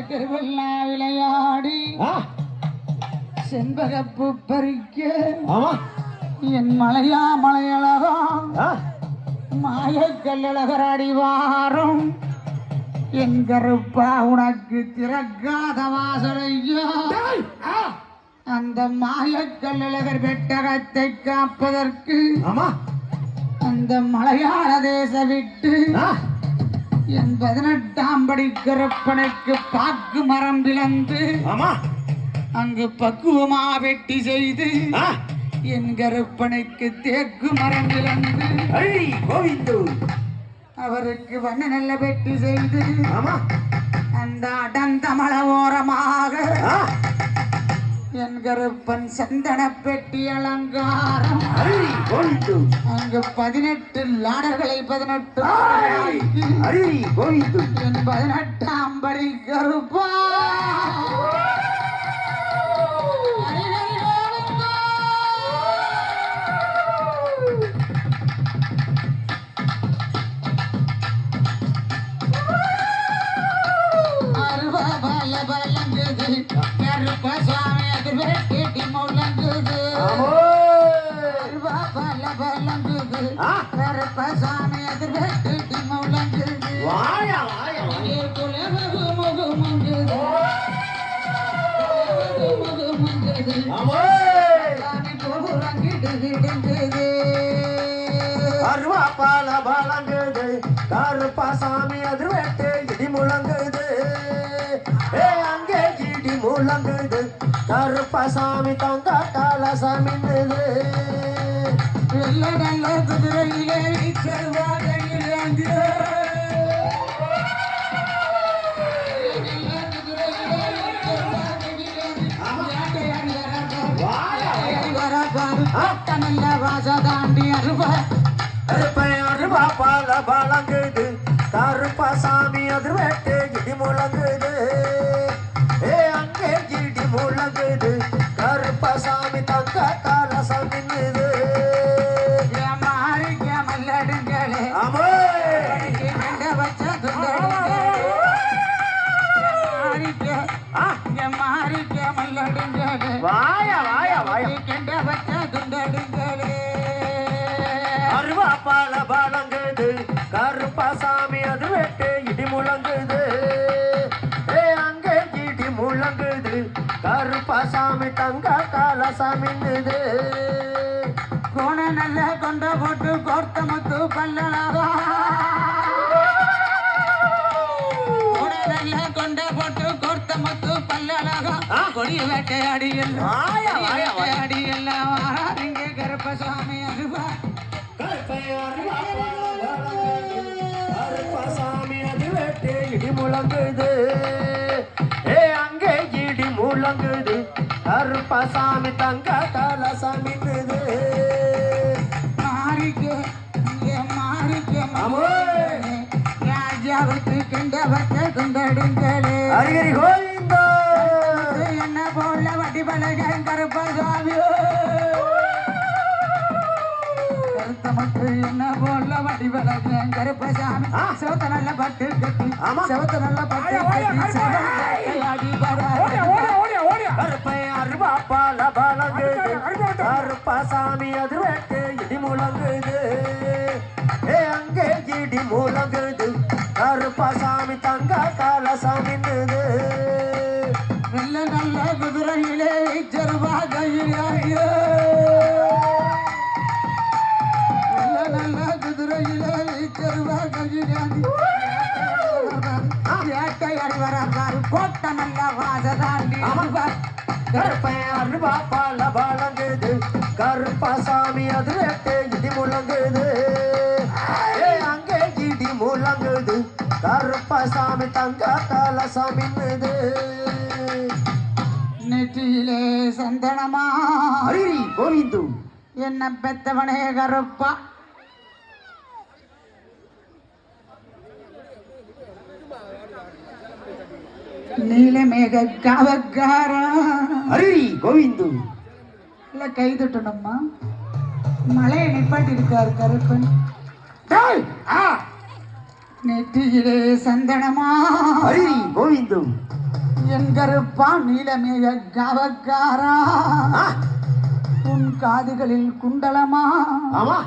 திருவிழா விளையாடி செண்பகப்பு பறிக்க என் மலையா மலையழகா மாயக்கல்லழகராடி வாரம் என் கருப்பா உனக்கு திறக்காத வாசலையா அந்த மாயக்கல்லழகர் பெட்டகத்தை காப்பதற்கு அந்த மலையாள தேச விட்டு என் 18ஆம் படி கருப்பனுக்கு பாக்கு மரம் பிளந்து அங்கு பக்குவமா வெட்டி செய்து என் கருப்பனுக்கு தேக்கு மரம் பிளந்து அவருக்கு வண்ண நல்ல வெட்டி செய்து அந்த அடந்தமள ஓரமாக என் கருப்பன் சந்தன பெட்டி அலங்காரம் அங்கு 18 லாடர்களை 18 என் 18ஆம் படி கருப்பா கருப்பசாமி அது வெட்டு இடி முழங்குது அங்கே இடி முழங்குது கருப்பசாமி தங்க காலசாமி நல்ல குதிரையிலே செல்வாதையில் நல்ல வாசதாண்டி அருவா பால பழங்குது கருப்பசாமி அது வெட்டு இடி முழங்குது அங்கே இடி முழங்குது கருப்பசாமி தங்க காலசாமி மாறிக்க மல்லடுங்களே மாறிக்க மல்லடுங்களே வாயா வாயா வாயா கெண்ட வச்ச துண்டடுங்களே அருவா பால பழங்குது கருப்பசாமி அது வெட்டு இடி முழங்குது அங்கே இடி முழங்குது கருப்பசாமி தங்க காலசாமி கோண நல்ல கொண்ட போட்டு கோர்த்த முத்து பல்லழகா கோண நல்ல கொண்ட போட்டு கோர்த்த முத்து பல்லழகா கொடிய வேட்டையாடி வேட்டையாடி எல்லாம் இங்கே கருப்பசாமி அருவா கருப்பசாமி அது வெட்டு இடி முழங்குது அங்கே இடி முழங்குது கருப்பசாமி தங்க காலசாமி ராஜாவுக்கு கெண்ட வச்ச குண்டடுங்களே அரிகரி கோவிந்தா என்ன போல வட்டி பழக கருப்பசாமி கருத்தமட்டு என்ன போல வட்டி பழக கருப்பசாமி செவத்த நல்ல பட்டு கட்டி செவத்த நல்ல பட்டு கட்டி கருப்பை அருவா பால பழங்குது கருப்பசாமி அது வெட்டு இடி முழங்குது அங்கே இடி முழங்குது கருப்பசாமி தங்க காலசாமி நல்ல நல்ல குதிரையிலே செருவாகையிலே நல்ல நல்ல குதிரையிலே செருவாகையிலே வேட்டையாடி வரார் கோட்ட நல்ல வாசதாண்டி கருப்பை அருவா பால பழங்குது கருப்பசாமி அது வெட்டு இடி முழங்குது அங்கே இடி முழங்குது கருப்பசாமி தங்க காலசாமி நெற்றியிலே சந்தனமா கோவிந்து என்ன பெத்தவனே கருப்பா நீலமேக காவக்காரா கோவிந்து இல்ல கைதட்டணும்மா மலையை நிப்பாட்டி இருக்காரு கருப்பன் நெற்றியிலே சந்தனமா கோவிந்து என் கருப்பா நீலமேய கவக்காரா ஆ, உன் காதுகளில் குண்டலமா ஆமா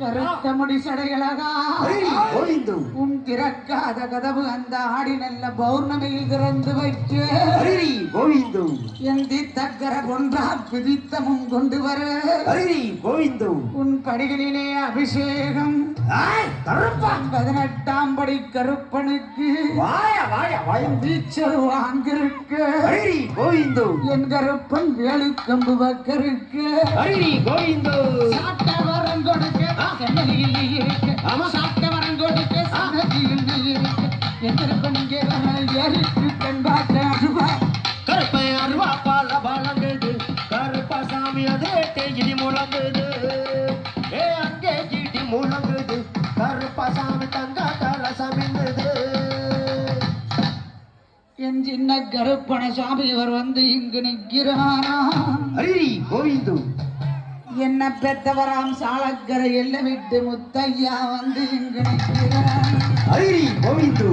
கருத்த முடி சடையழகா ஹரிரி கோவிந்து உன் திறக்காத கதவு அந்த ஆடி நல்ல பௌர்ணமியில் திறந்து வைக்க ஹரிரி கோவிந்து என் தக்கர கொன்றா பிடித்தமும் கொண்டு வர ஹரிரி கோவிந்து உன் படிகளிலே அபிஷேகம் ஆய் கருப்பா 18ஆம் படி கருப்பனுக்கு வாயா வாயா வாயா வீச்சரு வாங்கிருக்க ஹரிரி கோவிந்து என் கருப்பன் வேலுக்கம்பு வக்கருக்கு ஹரிரி கோவிந்து சாட்ட வரம் கொடுக்க சென்னதியில் நீ இருக்க ஆமா. சாட்ட வரம் கொடுக்க சென்னதியில் நீ இருக்க என் கருப்பன் இங்கே வர ஏறிட்டு கண்பாட்ட அருவா கருப்பை அருவா பால பழங்குது கருப்பசாமி அதே இடி முழங்குது ஏ அங்கே இடி முழங்குது கருப்பசாமி தங்க கலசமின்னுது என் சின்ன கருப்பண சாமி அவர் வந்து இங்கு நிற்கிறானா ஹரிரி கோவிந்து என்ன பெத்தவராம் சாலக்கரை எல்லை விட்டு முத்தையா வந்து இங்கு நிற்கிறான் ஹரிரி கோவிந்து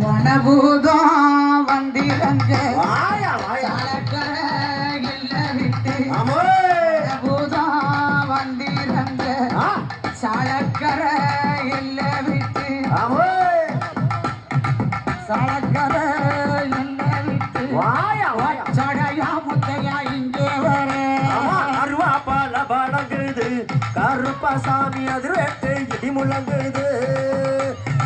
வனபூதம் வந்திரங்க வாயா வாயா சாலக்கரை எல்லை விட்டு ஆமோ வனபூதம் வந்திரங்க ஆ சாலக்கரை எல்லை விட்டு ஆமோ சாலக்கரை எல்லை விட்டு வாயா வாயா சடையா முத்தையா இங்கே வர ஆமா அருவா பால பழங்குது கருப்பசாமி அதிரேட்டு இடி முழங்குது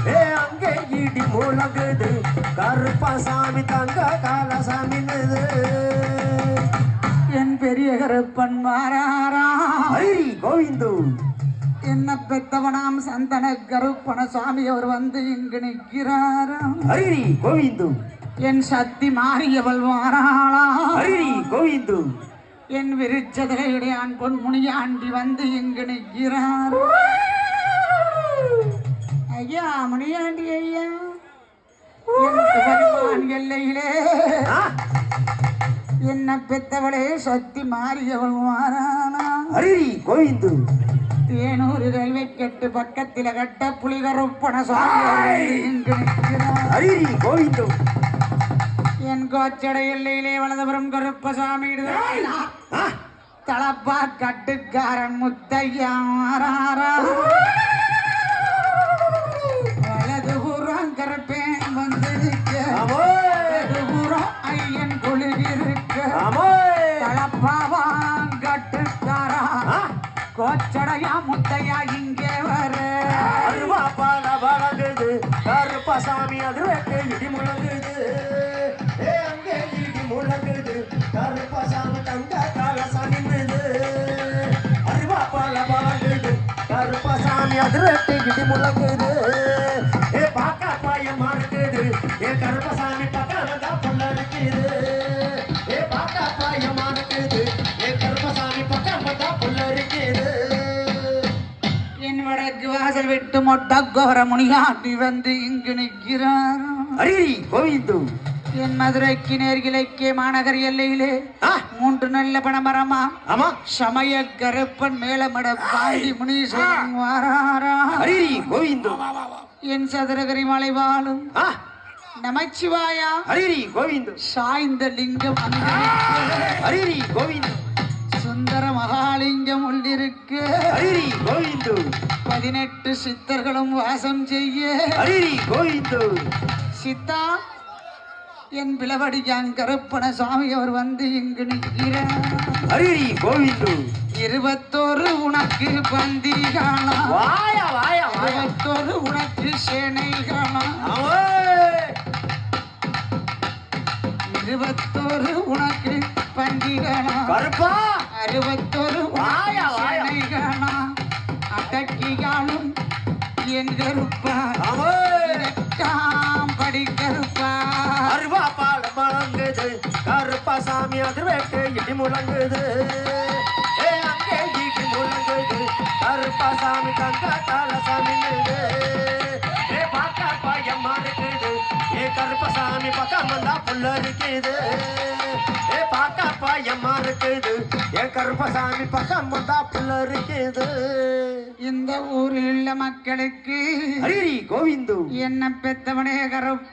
ஏ அங்கே இடி முழங்குது கருப்பசாமி தங்க கலசமின்னுது என் பெரிய கருப்பன் மாறாரா ஹரிரி கோவிந்து என்ன பெத்தவனாம் சந்தன கருப்பண சுவாமி அவர் வந்து இங்கு நிற்கிறாராம் ஹரிரி கோவிந்து என் சக்தி மாறியவள் வாராளா ஹரிரி கோவிந்து என் விருச்சதலையுடையான் பொன்முனியாண்டி வந்து இங்கு நிற்கிறார் ஐயா முனியாண்டி ஐயா என் புகழ்மான் எல்லையிலே ஆ, என்ன பெத்தவளே சக்தி மாறியவள் வாராளா ஹரிரி கோவிந்து தேனூர் ரயில்வே கெட்டு பக்கத்தில கட்ட புலிகருப்பண சுவாமி அவர் வந்து இங்கு நிற்கிறார் ஹரிரி கோவிந்து என் கோச்சடை எல்லையிலே வலதுபுறம் கருப்பசாமி ஆ, தலப்பா கட்டுக்காரன் முத்தையா மாறாரா வலதுபுறம் கருப்பேன் வந்திருக்க ஆமோ வலதுபுறம் ஐயன் குளிர்க்க ஆமோ தலப்பாவான் கட்டுக்காரா ஆ, கோச்சடையா முத்தையா இங்கே வர அருவா பால பழங்குது கருப்பசாமி அதிரேட்டு இடி முழங்குது ஏ அங்கே இடி முழங்குது கருப்பசாமி தங்க கலசமின்னுது அருவா பால பழங்குது கருப்பசாமி அதிரேட்டு இடி முழங்குது ஏ பாக்கா பாயமா இருக்குது ஏ கருப்பசாமி பக்கம் வந்தா பொண்ணு இருக்குது ஏ பாக்கா பாயமா இருக்குது ஏ கருப்பசாமி பக்கம் வந்தா பொண்ணு இருக்குது என் வடக்கு வாசல் விட்டு மொட்ட கோர முனியாண்டி வந்து இங்கு நிற்கிறார் ஹரிரி கோவிந்து என் மதுரைக்கு நேர்கிழக்கே மாநகர் எல்லையிலே ஆ, 3 நல்ல பணமரமா ஆமா சமய கருப்பன் மேலமட பாண்டி முனீஸ்வரன் வாராரா ஹரிரி கோவிந்து என் சதுரகிரி மலை வாழும் ஆ, நமச்சிவாயா ஹரிரி கோவிந்து சாய்ந்த லிங்கம் அங்கு நிற்க. ஹரிரி கோவிந்து சுந்தர மகாலிங்கம் உள்ளிருக்கு ஹரிரி கோவிந்து 18 சித்தர்களும் வாசம் செய்ய ஹரிரி கோவிந்து சித்தா என் பிளவடியான் கருப்பண சுவாமி அவர் வந்து இங்கு நிற்கிறார் ஹரிரி கோவிந்து 21 உனக்கு பந்திகானா வாயா வாயா வாயா 21 உனக்கு சேனைகானா ஆமே 21 உனக்கு பண்டிகானா கருப்பா 61 வாயா, வாயா. சேனைகானா அடக்கியாலும் என் கருப்பா ஆமே படி கருப்பா அருவா பால முழங்குது கருப்பசாமி அதிரேட்டு இடி முழங்குது ஏ அங்கே இடி முழங்குது கருப்பசாமி தங்க கலசமின்னுது ஏ பாக்கா பாயம்மா இருக்குது ஏ கருப்பசாமி பக்கம் வந்தா புள்ள இருக்குது ஏ பாக்கா பாயம்மா இருக்குது ஏ கருப்பசாமி பக்கம் வந்தா புள்ள இருக்குது இந்த ஊர் ஊரில் உள்ள மக்களுக்கு ஹரி கோவிந்து என்ன பெத்தவனே கருப்பு